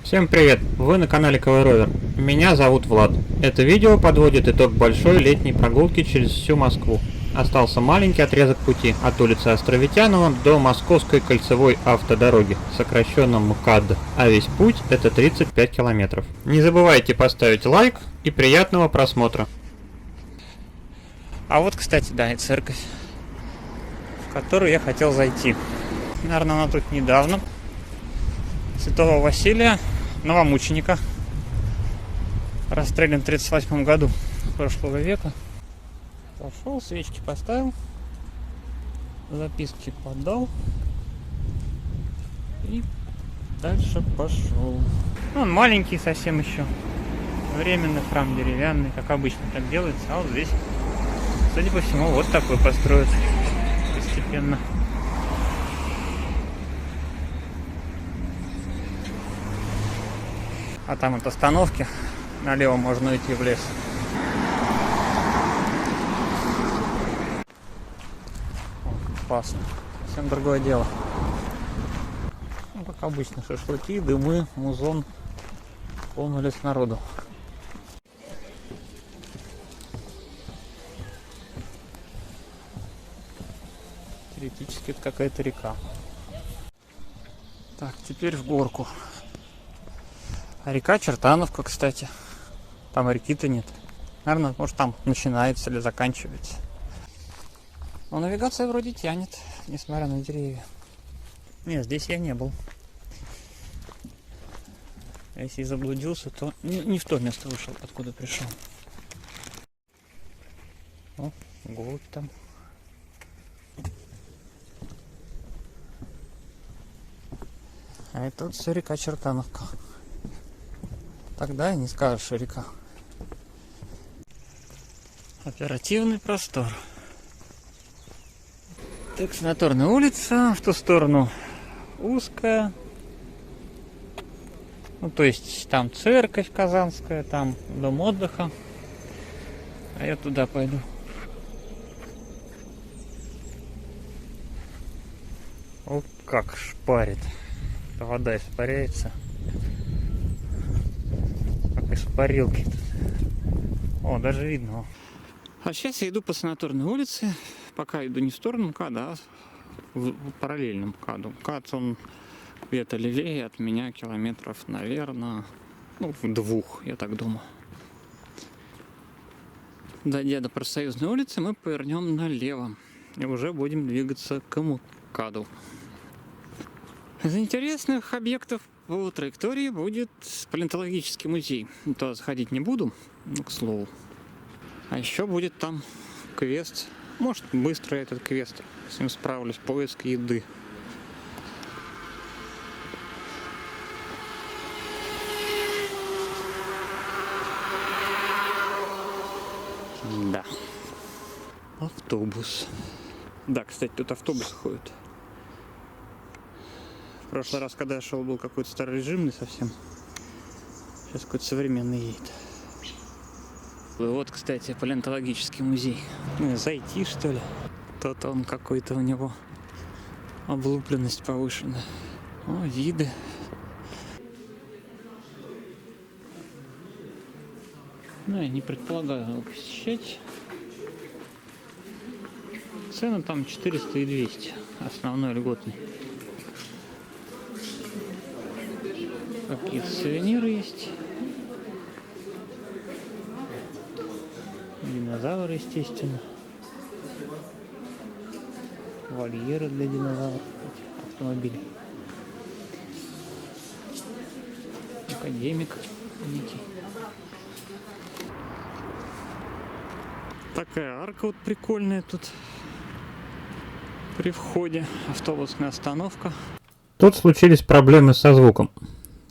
Всем привет! Вы на канале Ковер. Меня зовут Влад. Это видео подводит итог большой летней прогулки через всю Москву. Остался маленький отрезок пути от улицы Островитянова до Московской кольцевой автодороги, сокращенно МКАД, а весь путь это 35 километров. Не забывайте поставить лайк и приятного просмотра. А вот, кстати, да, и церковь, в которую я хотел зайти. Наверное, она тут недавно. Святого Василия, новомученика, расстрелян в 1938 году прошлого века. Пошел, свечки поставил, записки подал и дальше пошел. Он маленький совсем еще, временный храм деревянный, как обычно так делается, а вот здесь, судя по всему, вот такой построят постепенно. А там от остановки налево можно уйти в лес. Классно. Совсем другое дело. Ну, как обычно, шашлыки, дымы, музон. Полный лес народу. Теоретически это какая-то река. Так, теперь в горку. А река Чертановка, кстати. Там реки-то нет. Наверное, может там начинается или заканчивается. Но навигация вроде тянет, несмотря на деревья. Нет, здесь я не был. Если и заблудился, то не в то место вышел, откуда пришел. О, голубь там. А это вот все река Чертановка. Тогда и не скажешь, что река. Оперативный простор. Так, Санаторная улица, в ту сторону узкая. Ну, то есть там церковь Казанская, там дом отдыха. А я туда пойду. О, как шпарит. Вода испаряется. Как из парилки. О, даже видно. А сейчас я иду по Санаторной улице. Пока иду не в сторону МКАДа, а в параллельном МКАДу. МКАД, он где-то левее от меня километров, наверное, в 2, я так думаю. Дойдя до Профсоюзной улицы, мы повернем налево. И уже будем двигаться к МКАДу. Из интересных объектов по траектории будет палеонтологический музей. То сходить не буду, к слову. А еще будет там квест. Может, быстро этот квест, с ним справлюсь, поиск еды. Да. Автобус. Да, кстати, тут автобус ходит. В прошлый раз, когда я шел, был какой-то старорежимный совсем. Сейчас какой-то современный едет. Вот, кстати, палеонтологический музей. Зайти, что ли? То-то он какой-то у него облупленность повышена. О, виды. Ну, я не предполагаю его посещать. Цены там 400 и 200. Основной льготный. Какие-то сувениры есть. Динозавры, естественно. Вольеры для динозавров. Автомобили. Академик некий. Такая арка вот прикольная тут. При входе. Автобусная остановка. Тут случились проблемы со звуком.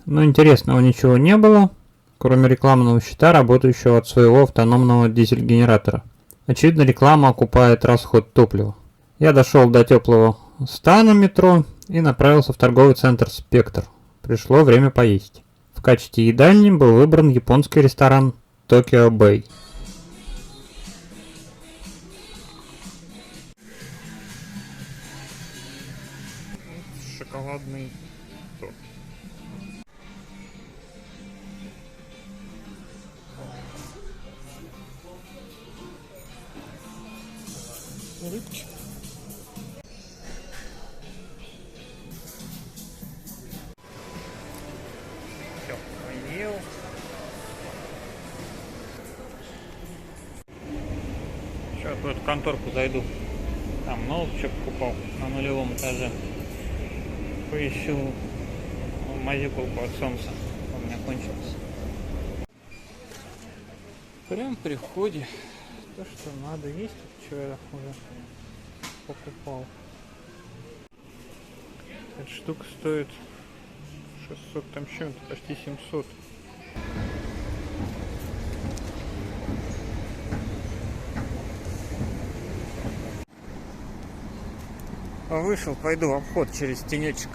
Но интересного ничего не было, кроме рекламного щита, работающего от своего автономного дизель-генератора. Очевидно, реклама окупает расход топлива. Я дошел до теплого стана метро и направился в торговый центр «Спектр». Пришло время поесть. В качестве едальни был выбран японский ресторан «Токио Бэй». Шоколадный торт. улыбчик. Все, поел. Сейчас в эту конторку зайду. Там ноут что покупал на 0-м этаже. Поищу мазюкалку от солнца. У меня кончилось. Прям при входе то, что надо есть, что я уже покупал. Эта штука стоит 600 там чем-то, почти 700. Вышел, пойду в обход через тенечек.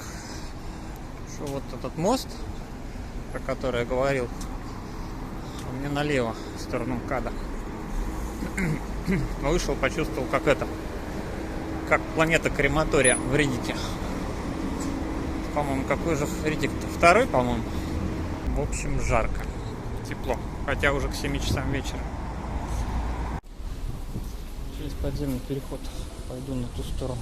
Что вот этот мост, про который я говорил, у меня налево, в сторону МКАДа. Вышел, почувствовал, как планета крематория в Реддите. По-моему, какой же Реддит-то? Второй, по-моему. В общем, жарко, тепло, хотя уже к 7 часам вечера. Через подземный переход пойду на ту сторону.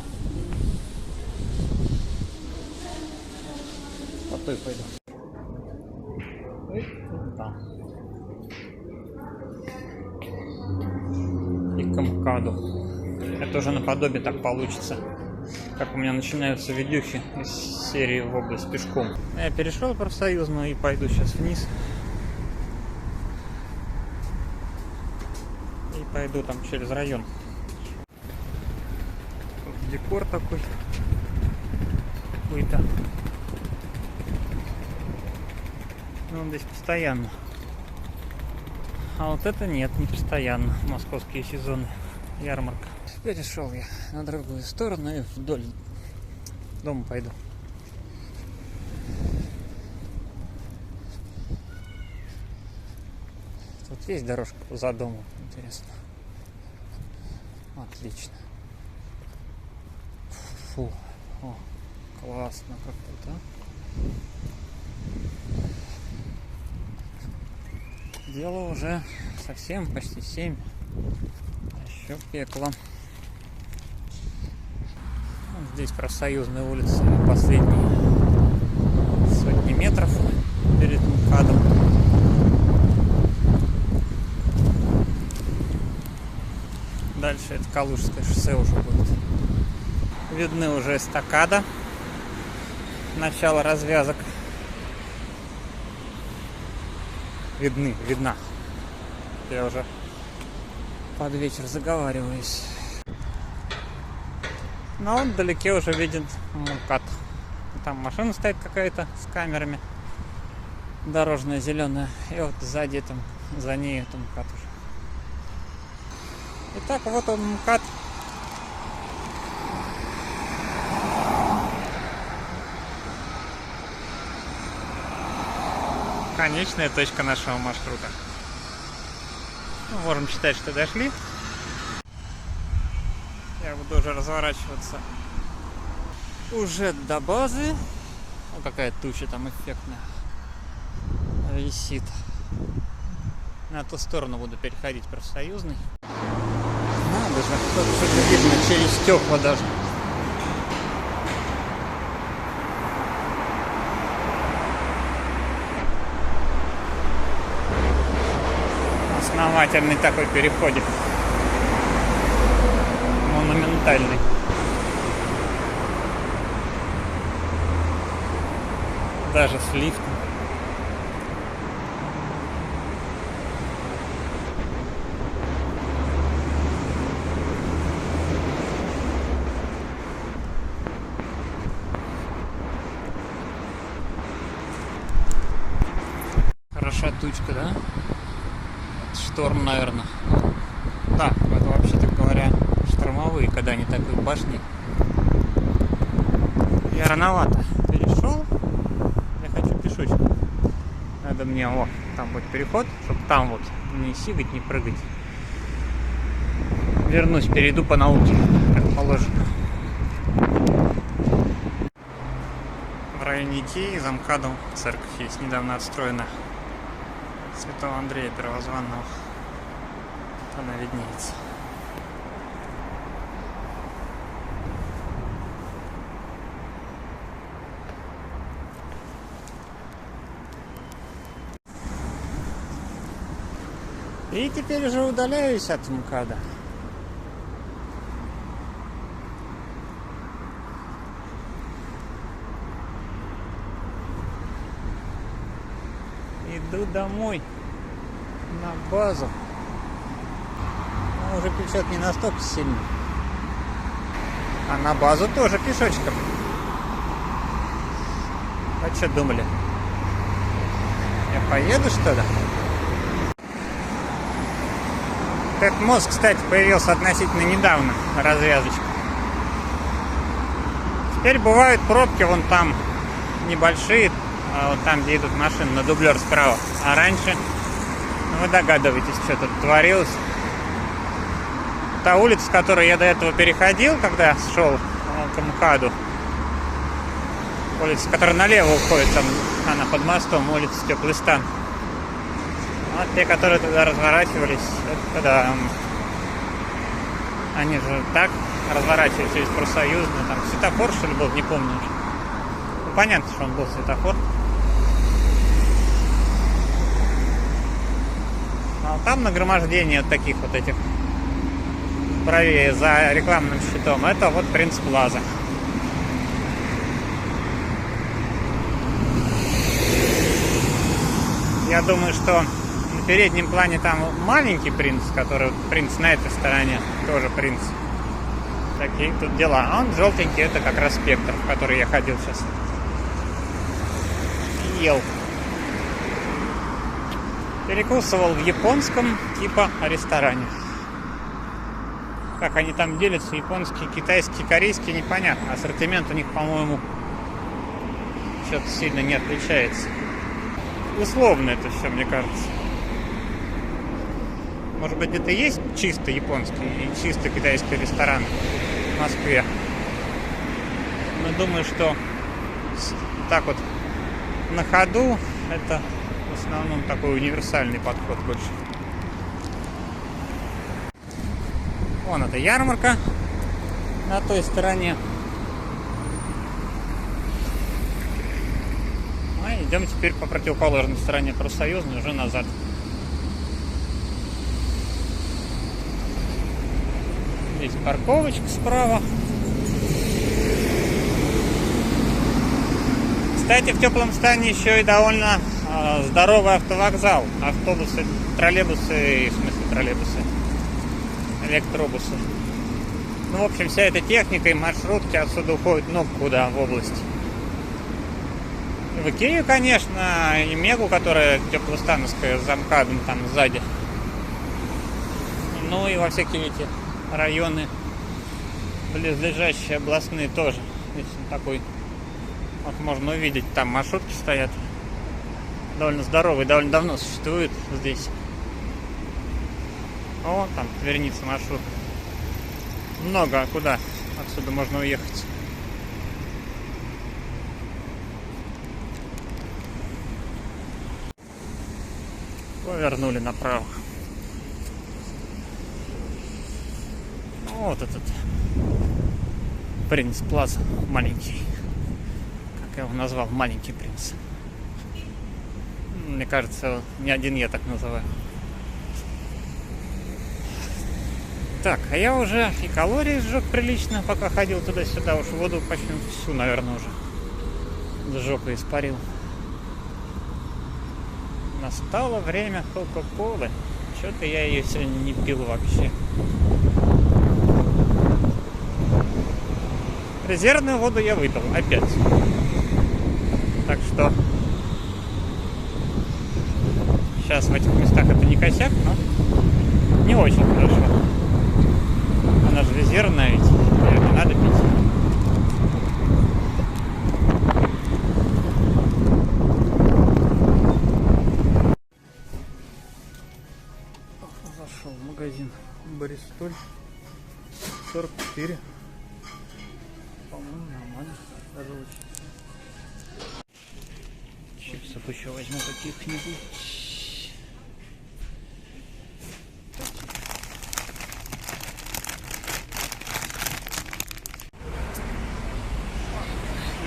По той пойду. И к МКАДу. Это уже наподобие так получится, как у меня начинаются видюхи из серии в область пешком. Я перешел профсоюзную и пойду сейчас вниз. И пойду там через район. Тут декор такой какой-то. Он здесь постоянно. А вот это нет, не постоянно. Московские сезоны. Ярмарка. Перешел я на другую сторону и вдоль дома пойду. Тут есть дорожка за домом, интересно. Отлично. Фу. О, классно как-то, да? Дело уже совсем почти 7. Еще пекло. Здесь профсоюзная улица, последние сотни метров перед МКАДом. Дальше это Калужское шоссе уже будет. Видны уже эстакада. Начало развязок. Видна. Я уже под вечер заговариваюсь. Но вот вдалеке уже виден МКАД. Там машина стоит какая-то с камерами. Дорожная, зеленая. И вот сзади там, за ней это МКАД уже. Итак, вот он МКАД. Конечная точка нашего маршрута. Ну, можем считать, что дошли. Я буду уже разворачиваться уже до базы. О, какая туча там эффектная висит. На ту сторону буду переходить профсоюзный. Надо же, что-то видно через стекла даже. Основательный такой переходик. Монументальный. Даже с лифтом. Хороша тучка, да? Шторм, наверное. Да, это вообще-то говоря штормовые, когда они такой башни. Я рановато перешел. Я хочу пешочком. Надо мне, там будет переход, чтобы там вот не сигать, не прыгать. Вернусь, перейду по науке, как положено. В районе Икеи за МКАДом церковь есть, недавно отстроена. Святого Андрея Первозванного. Она виднеется. И теперь уже удаляюсь от МКАДа. Иду домой, на базу. Но уже печет не настолько сильно. А на базу тоже пешочком. А что думали? Я поеду, что ли? Этот мост, кстати, появился относительно недавно, развязочка. Теперь бывают пробки вон там небольшие, вот там, где идут машины, на дублер справа. А раньше, ну, вы догадываетесь, что тут творилось. Та улица, с которой я до этого переходил, когда шел к МКАДу, улица, которая налево уходит, там она под мостом, улица Теплый Стан. Вот те, которые туда разворачивались, когда они же так разворачивались через Профсоюзную, там светофор, что ли, был, не помню уже. Ну, понятно, что он был светофор. А там нагромождение вот таких вот этих правее за рекламным щитом. Это вот Принц Плаза. Я думаю, что на переднем плане там маленький принц, который принц на этой стороне, тоже принц. Такие тут дела. А он желтенький, это как раз Спектр, в который я ходил сейчас. И ел. Перекусывал в японском типа ресторане. Как они там делятся, японский, китайский, корейский, непонятно. Ассортимент у них, по-моему, что-то сильно не отличается. Условно это все, мне кажется. Может быть, где-то есть чисто японский и чисто китайский ресторан в Москве. Но думаю, что так вот на ходу это в основном такой универсальный подход больше. Вон эта ярмарка на той стороне. А идем теперь по противоположной стороне Профсоюзной, уже назад. Здесь парковочка справа. Кстати, в Теплом Стане еще и довольно здоровый автовокзал. Автобусы, троллейбусы, в смысле троллейбусы, электробусы. Ну, в общем, вся эта техника и маршрутки отсюда уходят много куда в область. В Икею, конечно, и Мегу, которая теплостановская, за МКАДом там сзади. Ну и во всякие эти районы близлежащие областные тоже. Здесь такой, вот можно увидеть, там маршрутки стоят. Довольно здоровые, довольно давно существуют здесь. О, там верница маршрут. Много куда отсюда можно уехать. Повернули направо. Вот этот Принц Плаза маленький. Как я его назвал, маленький принц. Мне кажется, не один я так называю. Так, а я уже и калории сжег прилично, пока ходил туда-сюда. Уж воду почти всю, наверное, уже сжег и испарил. Настало время Кока-Колы. Что-то я ее сегодня не пил вообще. Резервную воду я выпил опять. Так что сейчас в этих местах это не косяк, но не очень хорошо. Она же резервная ведь, ее не надо пить. Зашел в магазин Бристоль 44. По-моему, нормально. Даже очень. Чипсов еще возьму каких-нибудь.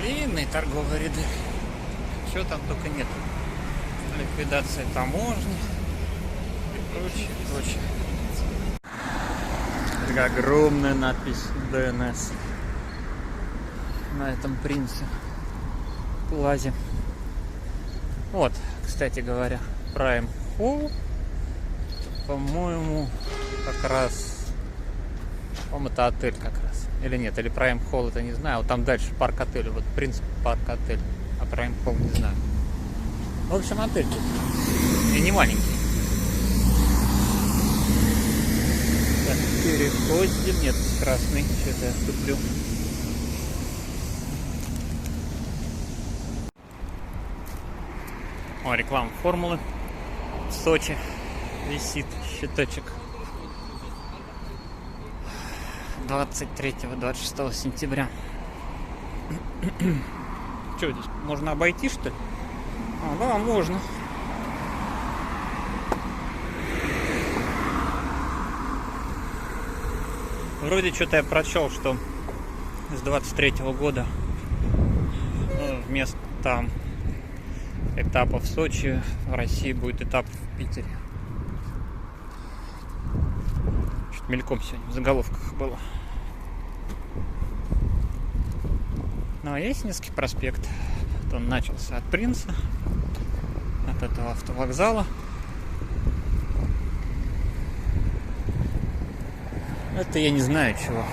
Длинные торговые ряды. Чего там только нет. Ликвидация таможни. Сочи. Такая огромная надпись ДНС на этом принце Плазе. Вот, кстати говоря, Prime Hall, по-моему, как раз, по-моему, это отель как раз. Или нет, или Prime Hall, это не знаю. Вот там дальше парк отель, вот принцип парк отель, а Prime Hall не знаю. В общем, отель тут. И не маленький. Так, переходим. Нет, красный. Что-то я туплю. О, реклама формулы. В Сочи висит щиточек. 23-26 сентября. Что здесь? Можно обойти, что ли? А, да, можно. Вроде что-то я прочел, что с 23-го года вместо этапа в Сочи в России будет этап в Питере. Что-то мельком сегодня в заголовках было. Ну а Ясеневский проспект. Он начался от Принца, от этого автовокзала. Это я не знаю чего.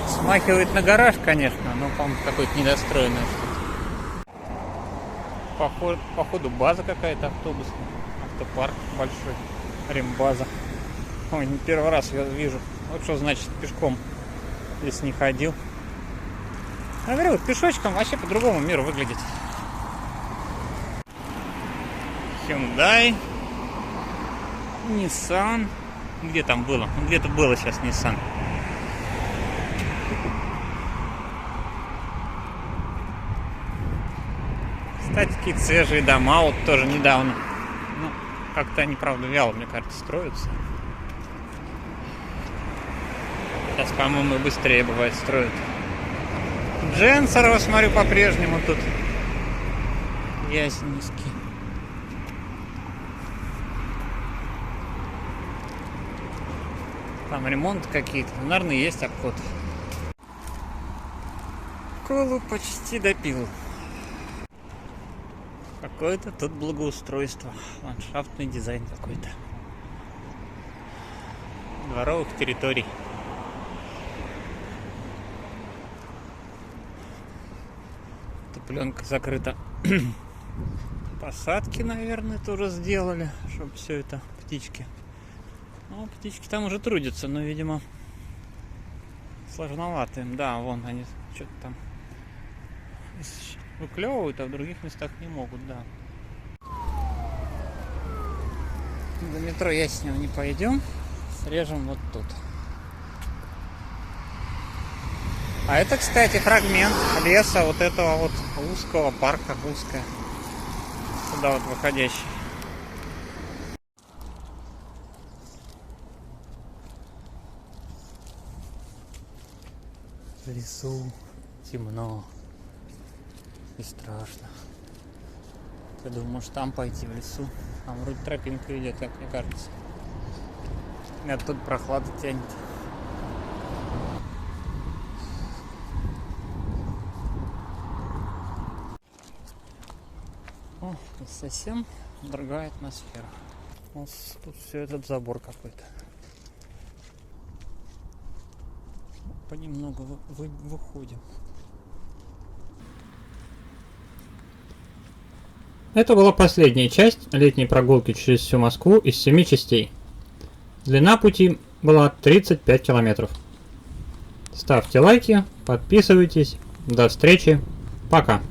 Смахивает на гараж, конечно, но, по-моему, какое-то недостроенное что-то. Походу база какая-то автобусная. Автопарк большой. Рембаза. Ой, не первый раз я вижу. Вот что значит пешком, если не ходил. Я говорю, пешочком вообще по-другому мир выглядит. Hyundai, Nissan. Где там было? Где-то было сейчас Nissan. Кстати, какие-то свежие дома вот тоже недавно. Ну, как-то они, правда, вяло, мне кажется, строятся. Сейчас, по-моему, быстрее бывает строят. Дженсерова, смотрю, по-прежнему тут. Ясеневский. Там ремонт какие-то. Наверное, есть обход. Колу почти допил. Какое-то тут благоустройство. Ландшафтный дизайн какой-то. Дворовых территорий. Пленка закрыта. Посадки, наверное, тоже сделали, чтобы все это птички. Ну, птички там уже трудятся, но, видимо, сложновато им. Да, вон они что-то там выклевывают, а в других местах не могут, да. До метро Ясенево не пойдем. Срежем вот тут. А это, кстати, фрагмент леса вот этого вот узкого парка, узкая, сюда вот выходящий. В лесу темно и страшно. Я думаю, может там пойти в лесу. Там вроде тропинка идет, как мне кажется. И оттуда прохлада тянет. О, совсем другая атмосфера. У нас тут все этот забор какой-то. Понемногу выходим. Это была последняя часть летней прогулки через всю Москву из 7 частей. Длина пути была 35 километров. Ставьте лайки, подписывайтесь. До встречи. Пока.